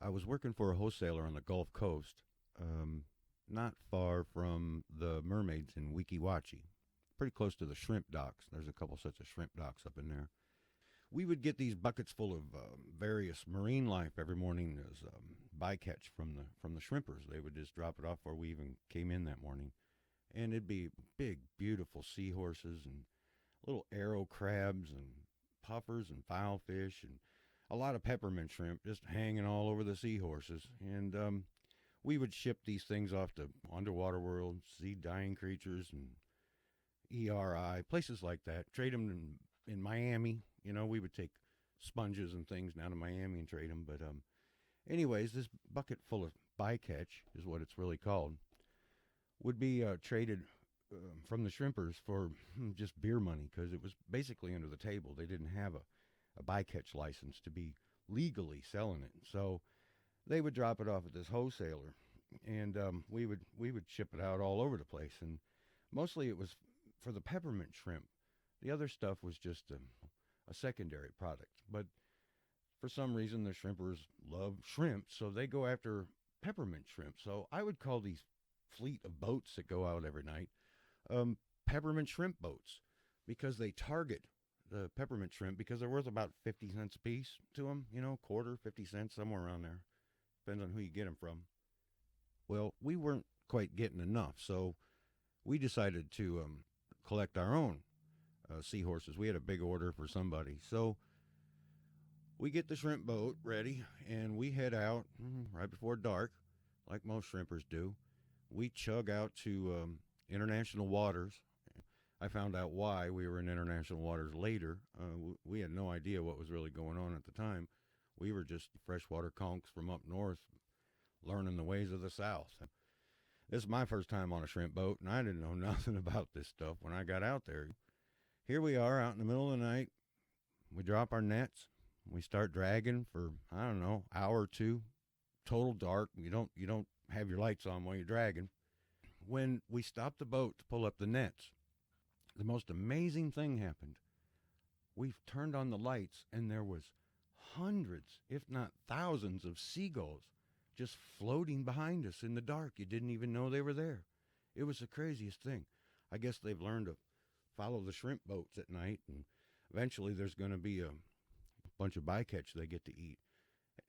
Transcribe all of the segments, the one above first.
I was working for a wholesaler on the Gulf Coast, not far from the mermaids in Weeki Wachee, pretty close to the shrimp docks. There's a couple sets of shrimp docks up in there. We would get these buckets full of various marine life every morning as bycatch from the shrimpers. They would just drop it off before we even came in that morning, and it'd be big, beautiful seahorses and little arrow crabs and puffers and filefish and a lot of peppermint shrimp just hanging all over the seahorses. And we would ship these things off to Underwater World, Sea Dying Creatures, and ERI, places like that. Trade them in Miami. You know, we would take sponges and things down to Miami and trade them. But anyways, this bucket full of bycatch is what it's really called. Would be traded from the shrimpers for just beer money because it was basically under the table. They didn't have a bycatch license to be legally selling it. So they would drop it off at this wholesaler, and we would ship it out all over the place. And mostly it was for the peppermint shrimp. The other stuff was just a secondary product. But for some reason, the shrimpers love shrimp, so they go after peppermint shrimp. So I would call these fleet of boats that go out every night peppermint shrimp boats because they target the peppermint shrimp because they're worth about 50 cents a piece to them, you know, quarter, 50 cents, somewhere around there. Depends on who you get them from. Well, we weren't quite getting enough, so we decided to collect our own seahorses. We had a big order for somebody. So we get the shrimp boat ready, and we head out right before dark, like most shrimpers do. We chug out to international waters. I found out why we were in international waters later. We had no idea what was really going on at the time. We were just freshwater conchs from up north learning the ways of the South. This is my first time on a shrimp boat, and I didn't know nothing about this stuff when I got out there. Here we are out in the middle of the night. We drop our nets. We start dragging for, I don't know, hour or two. Total dark. You don't have your lights on while you're dragging. When we stopped the boat to pull up the nets, the most amazing thing happened. We turned on the lights, and there was hundreds, if not thousands, of seagulls just floating behind us in the dark. You didn't even know they were there. It was the craziest thing. I guess they've learned to follow the shrimp boats at night, and eventually there's going to be a bunch of bycatch they get to eat.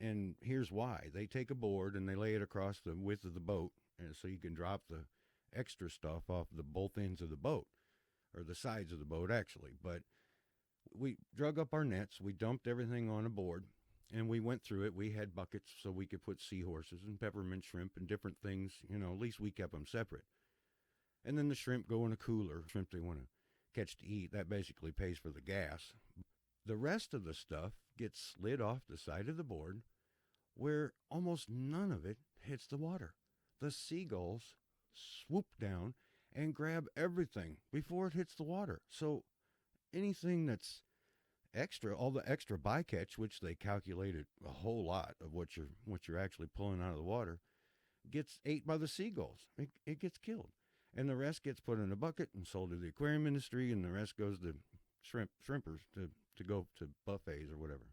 And here's why. They take a board and they lay it across the width of the boat, and so you can drop the extra stuff off the both ends of the boat, or the sides of the boat actually. But we drug up our nets, we dumped everything on a board, and we went through it. We had buckets so we could put seahorses and peppermint shrimp and different things. You know, at least we kept them separate. And then the shrimp go in a cooler. Shrimp they want to catch to eat, that basically pays for the gas. The rest of the stuff gets slid off the side of the board where almost none of it hits the water. The seagulls swoop down and grab everything before it hits the water. So anything that's extra, all the extra bycatch, which they calculated a whole lot of what you're actually pulling out of the water, gets ate by the seagulls. It gets killed. And the rest gets put in a bucket and sold to the aquarium industry, and the rest goes to shrimpers to go to buffets or whatever.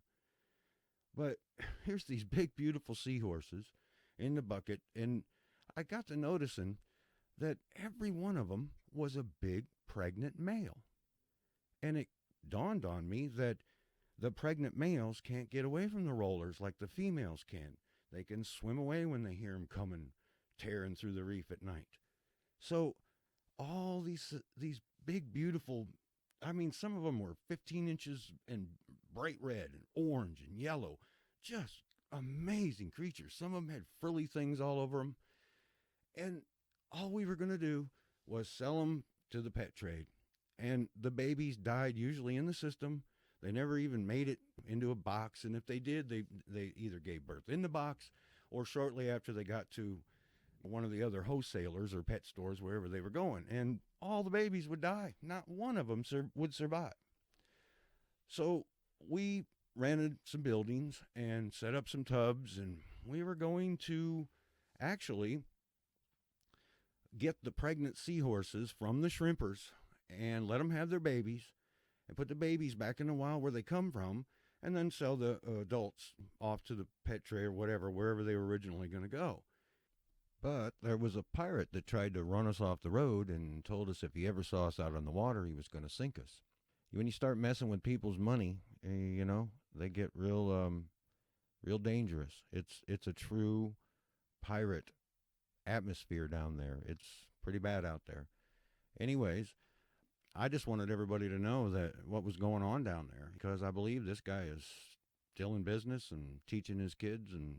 But here's these big, beautiful seahorses in the bucket, and I got to noticing that every one of them was a big, pregnant male. And it dawned on me that the pregnant males can't get away from the rollers like the females can. They can swim away when they hear them coming, tearing through the reef at night. So all these big, beautiful, I mean, some of them were 15 inches and bright red and orange and yellow, just amazing creatures. Some of them had frilly things all over them. And all we were going to do was sell them to the pet trade. And the babies died usually in the system. They never even made it into a box. And if they did, they either gave birth in the box or shortly after they got to one of the other wholesalers or pet stores, wherever they were going. And all the babies would die. Not one of them would survive. So we rented some buildings and set up some tubs, and we were going to actually get the pregnant seahorses from the shrimpers and let them have their babies and put the babies back in the wild where they come from and then sell the adults off to the pet trade or whatever, wherever they were originally going to go. But there was a pirate that tried to run us off the road and told us if he ever saw us out on the water, he was going to sink us. When you start messing with people's money, they get real dangerous. It's a true pirate atmosphere down there. It's pretty bad out there. Anyways, I just wanted everybody to know that what was going on down there, because I believe this guy is still in business and teaching his kids, and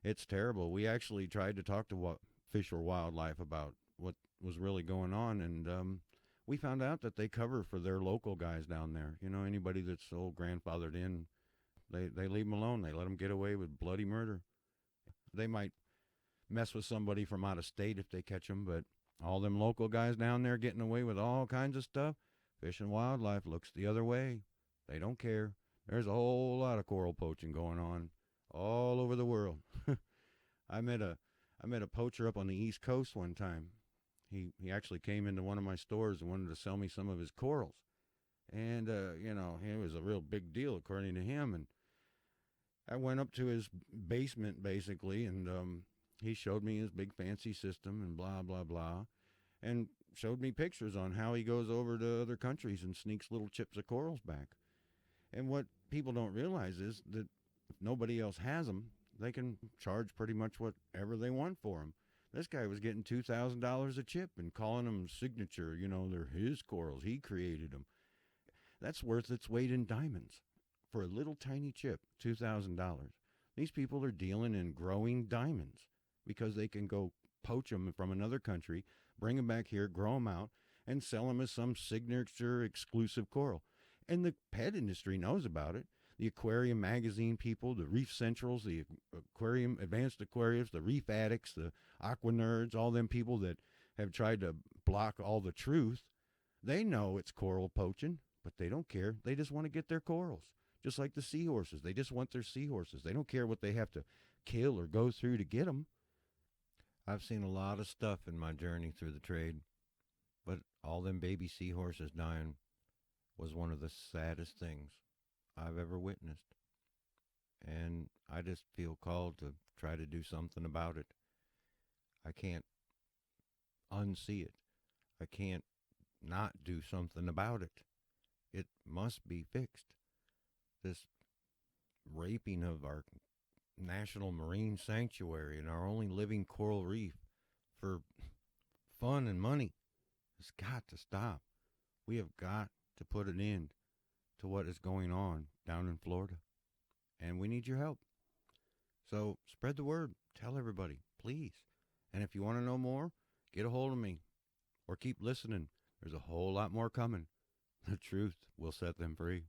it's terrible. We actually tried to talk to Fish or Wildlife about what was really going on, and we found out that they cover for their local guys down there. Anybody that's old grandfathered in, they leave them alone. They let them get away with bloody murder. They might mess with somebody from out of state if they catch them, but all them local guys down there getting away with all kinds of stuff, Fish and Wildlife looks the other way. They don't care. There's a whole lot of coral poaching going on all over the world. I met a poacher up on the East Coast one time. He actually came into one of my stores and wanted to sell me some of his corals. And, it was a real big deal according to him. And I went up to his basement, basically, and he showed me his big fancy system and blah, blah, blah, and showed me pictures on how he goes over to other countries and sneaks little chips of corals back. And what people don't realize is that if nobody else has them, they can charge pretty much whatever they want for them. This guy was getting $2,000 a chip and calling them signature. They're his corals. He created them. That's worth its weight in diamonds. For a little tiny chip, $2,000. These people are dealing in growing diamonds because they can go poach them from another country, bring them back here, grow them out, and sell them as some signature exclusive coral. And the pet industry knows about it. The aquarium magazine people, the Reef Centrals, the aquarium, advanced aquariums, the reef addicts, the aqua nerds, all them people that have tried to block all the truth, they know it's coral poaching, but they don't care. They just want to get their corals. Just like the seahorses. They just want their seahorses. They don't care what they have to kill or go through to get them. I've seen a lot of stuff in my journey through the trade, but all them baby seahorses dying was one of the saddest things I've ever witnessed. And I just feel called to try to do something about it. I can't unsee it. I can't not do something about it. It must be fixed. This raping of our national marine sanctuary and our only living coral reef for fun and money has got to stop. We have got to put an end to what is going on down in Florida. And we need your help. So spread the word. Tell everybody, please. And if you want to know more, get a hold of me or keep listening. There's a whole lot more coming. The truth will set them free.